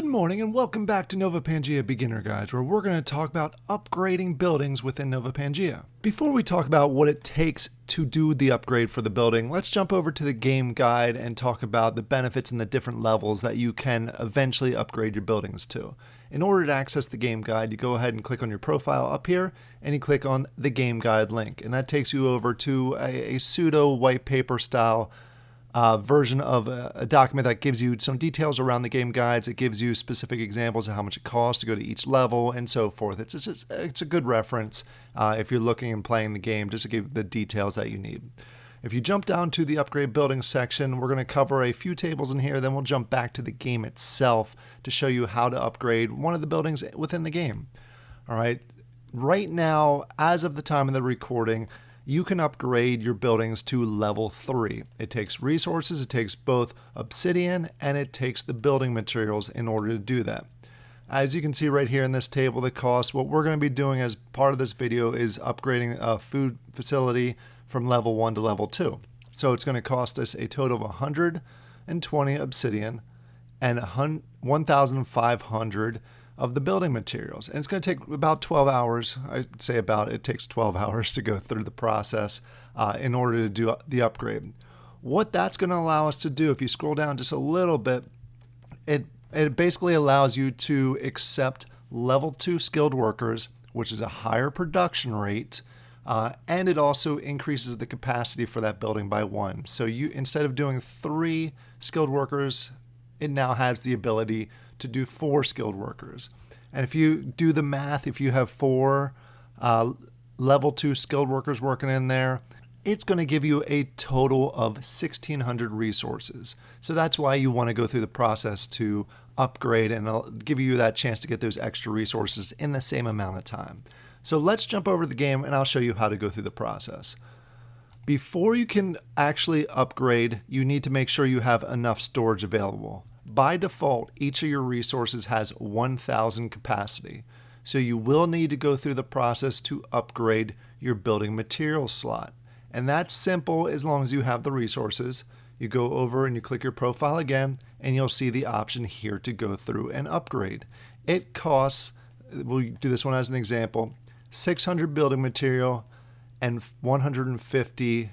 Good morning and welcome back to Novopangea Beginner Guides, where we're going to talk about upgrading buildings within Novopangea. Before we talk about what it takes to do the upgrade for the building, let's jump over to the game guide and talk about the benefits and the different levels that you can eventually upgrade your buildings to. In order to access the game guide, you go ahead and click on your profile up here and you click on the game guide link, and that takes you over to a pseudo white paper style version of a document that gives you some details around the game guides. It gives you specific examples of how much it costs to go to each level and so forth. It's a good reference if you're looking and playing the game, just to give the details that you need. If you jump down to the upgrade building section, we're going to cover a few tables in here, then we'll jump back to the game itself to show you how to upgrade one of the buildings within the game. All right, right now, as of the time of the recording, you can upgrade your buildings to level 3. It takes resources, it takes both obsidian, and it takes the building materials in order to do that. As you can see right here in this table, the cost, what we're going to be doing as part of this video is upgrading a food facility from level 1 to level 2. So it's going to cost us a total of 120 obsidian and 1,500 of the building materials. And it's going to take about 12 hours. I'd say it takes 12 hours to go through the process in order to do the upgrade. What that's going to allow us to do, if you scroll down just a little bit, it basically allows you to accept level 2 skilled workers, which is a higher production rate, and it also increases the capacity for that building by 1. So you, instead of doing 3 skilled workers, it now has the ability to do 4 skilled workers. And if you do the math, if you have 4 level 2 skilled workers working in there, it's going to give you a total of 1,600 resources. So that's why you want to go through the process to upgrade, and it'll give you that chance to get those extra resources in the same amount of time. So let's jump over to the game and I'll show you how to go through the process. Before you can actually upgrade, you need to make sure you have enough storage available. By default, each of your resources has 1,000 capacity. So you will need to go through the process to upgrade your building materials slot. And that's simple as long as you have the resources. You go over and you click your profile again, and you'll see the option here to go through and upgrade. It costs, we'll do this one as an example, 600 building material and 150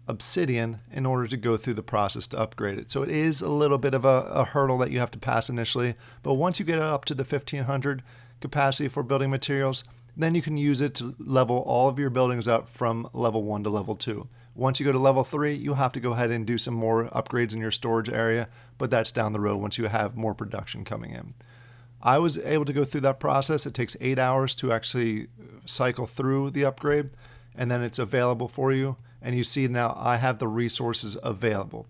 obsidian in order to go through the process to upgrade it. So it is a little bit of a hurdle that you have to pass initially, but once you get it up to the 1,500 capacity for building materials, then you can use it to level all of your buildings up from level 1 to level 2. Once you go to level 3, you have to go ahead and do some more upgrades in your storage area, but that's down the road once you have more production coming in. I was able to go through that process. It takes 8 hours to actually cycle through the upgrade, and then it's available for you. And you see now I have the resources available.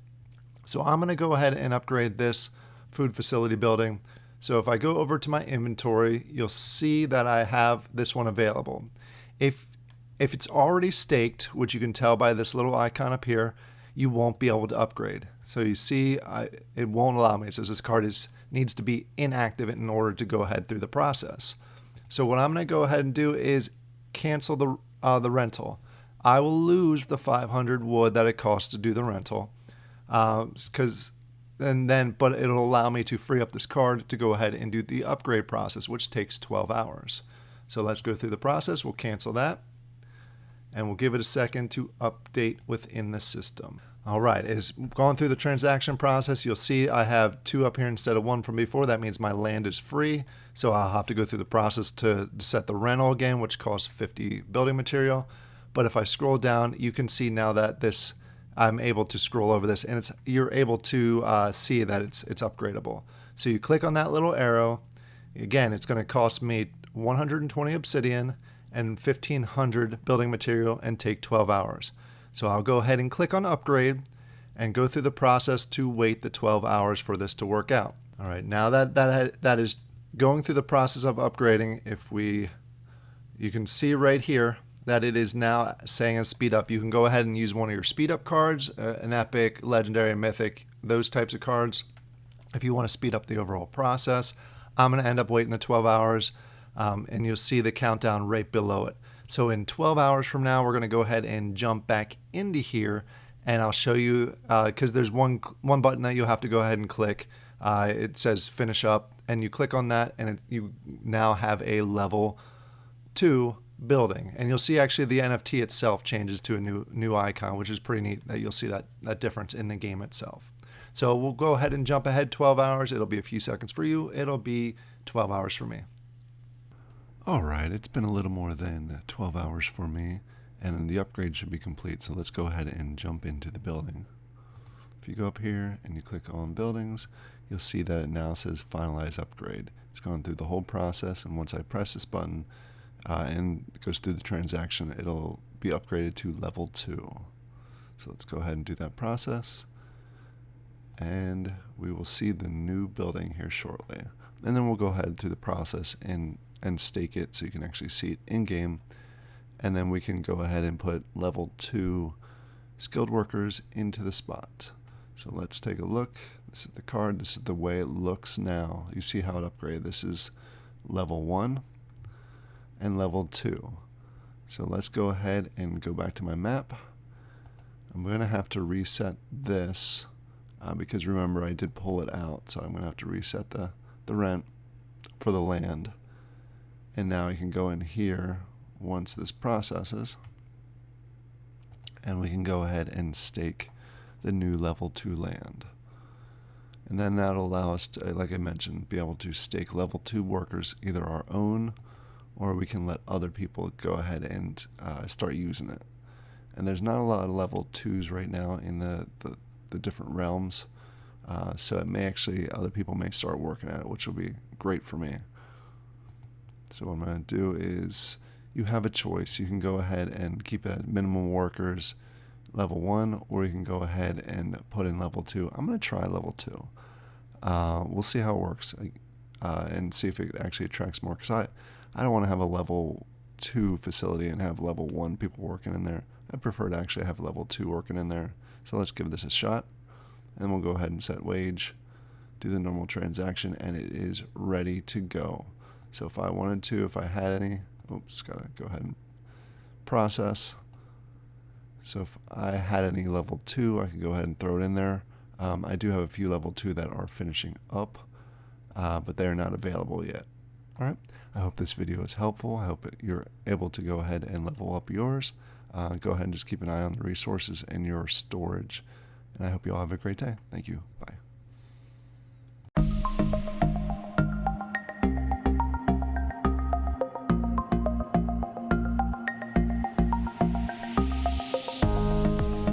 So I'm going to go ahead and upgrade this food facility building. So if I go over to my inventory, you'll see that I have this one available. If it's already staked, which you can tell by this little icon up here, you won't be able to upgrade. So you see it won't allow me. It says this card needs to be inactive in order to go ahead through the process. So what I'm going to go ahead and do is cancel the rental. I will lose the 500 wood that it costs to do the rental, but it'll allow me to free up this card to go ahead and do the upgrade process, which takes 12 hours. So let's go through the process. We'll cancel that, and we'll give it a second to update within the system. All right, as gone through the transaction process, you'll see I have 2 up here instead of 1 from before. That means my land is free, so I'll have to go through the process to set the rental again, which costs 50 building material. But if I scroll down, you can see now that I'm able to scroll over this, and you're able to see that it's upgradable. So you click on that little arrow. Again, it's going to cost me 120 obsidian and 1,500 building material and take 12 hours. So I'll go ahead and click on upgrade and go through the process to wait the 12 hours for this to work out. All right, now that is going through the process of upgrading. You can see right here that it is now saying a speed up. You can go ahead and use one of your speed up cards, an epic, legendary, mythic, those types of cards, if you want to speed up the overall process. I'm going to end up waiting the 12 hours, and you'll see the countdown right below it. So in 12 hours from now, we're going to go ahead and jump back into here, and I'll show you, because there's one button that you'll have to go ahead and click it says finish up, and you click on that, and you now have a level 2 building. And you'll see actually the NFT itself changes to a new icon, which is pretty neat that you'll see that difference in the game itself. So we'll go ahead and jump ahead 12 hours. It'll be a few seconds for you. It'll be 12 hours for me. All right, it's been a little more than 12 hours for me, and the upgrade should be complete. So let's go ahead and jump into the building. If you go up here and you click on buildings, you'll see that it now says finalize upgrade. It's gone through the whole process, and once I press this button and it goes through the transaction, it'll be upgraded to level 2. So let's go ahead and do that process, and we will see the new building here shortly. And then we'll go ahead through the process and stake it so you can actually see it in game. And then we can go ahead and put level 2 skilled workers into the spot. So let's take a look. This is the card. This is the way it looks now. You see how it upgraded. This is level 1 and level 2. So let's go ahead and go back to my map. I'm going to have to reset this because remember I did pull it out. So I'm going to have to reset the rent for the land. And now I can go in here once this processes, and we can go ahead and stake the new level 2 land. And then that'll allow us to, like I mentioned, be able to stake level 2 workers, either our own, or we can let other people go ahead and start using it. And there's not a lot of level 2s right now in the different realms, so it may actually, other people may start working at it, which will be great for me. So what I'm going to do is, you have a choice. You can go ahead and keep it at minimum workers, level 1, or you can go ahead and put in level 2. I'm going to try level 2. We'll see how it works and see if it actually attracts more, because I don't want to have a level 2 facility and have level 1 people working in there. I prefer to actually have level 2 working in there. So let's give this a shot, and we'll go ahead and set wage, do the normal transaction, and it is ready to go. So if I wanted to, if I had any, oops, gotta go ahead and process. So if I had any level 2, I could go ahead and throw it in there. I do have a few level 2 that are finishing up, but they are not available yet. All right, I hope this video is helpful. I hope you're able to go ahead and level up yours. Go ahead and just keep an eye on the resources and your storage. And I hope you all have a great day. Thank you. Bye.